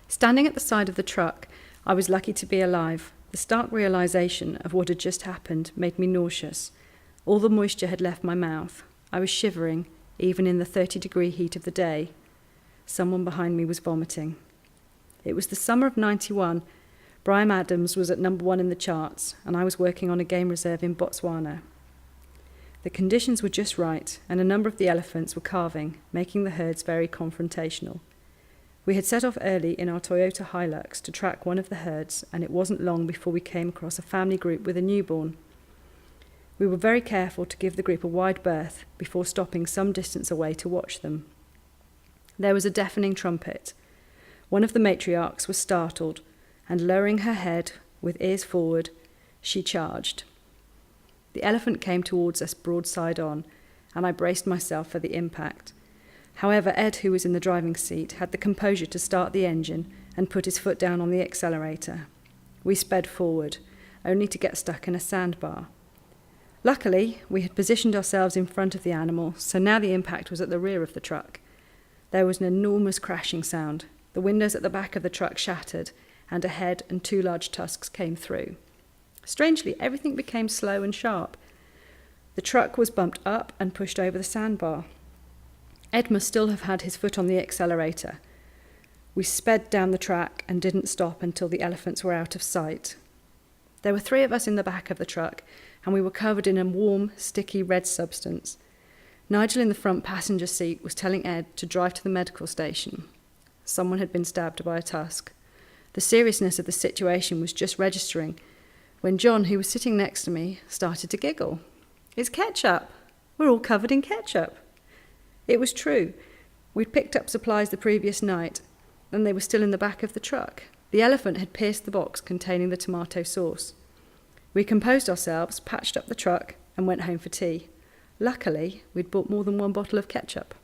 Standing at the side of the truck, I was lucky to be alive. The stark realisation of what had just happened made me nauseous. All the moisture had left my mouth. I was shivering, even in the 30-degree heat of the day. Someone behind me was vomiting. It was the summer of '91. Bryan Adams was at number 1 in the charts, and I was working on a game reserve in Botswana. The conditions were just right, and a number of the elephants were calving, making the herds very confrontational. We had set off early in our Toyota Hilux to track one of the herds, and it wasn't long before we came across a family group with a newborn. We were very careful to give the group a wide berth before stopping some distance away to watch them. There was a deafening trumpet. One of the matriarchs was startled, and lowering her head, with ears forward, she charged. The elephant came towards us broadside on, and I braced myself for the impact. However, Ed, who was in the driving seat, had the composure to start the engine and put his foot down on the accelerator. We sped forward, only to get stuck in a sandbar. Luckily, we had positioned ourselves in front of the animal, so now the impact was at the rear of the truck. There was an enormous crashing sound. The windows at the back of the truck shattered, and a head and 2 large tusks came through. Strangely, everything became slow and sharp. The truck was bumped up and pushed over the sandbar. Ed must still have had his foot on the accelerator. We sped down the track and didn't stop until the elephants were out of sight. There were 3 of us in the back of the truck, and we were covered in a warm, sticky red substance. Nigel in the front passenger seat was telling Ed to drive to the medical station. Someone had been stabbed by a tusk. The seriousness of the situation was just registering when John, who was sitting next to me, started to giggle. "It's ketchup! We're all covered in ketchup!" It was true. We'd picked up supplies the previous night, and they were still in the back of the truck. The elephant had pierced the box containing the tomato sauce. We composed ourselves, patched up the truck, and went home for tea. Luckily, we'd bought more than 1 bottle of ketchup.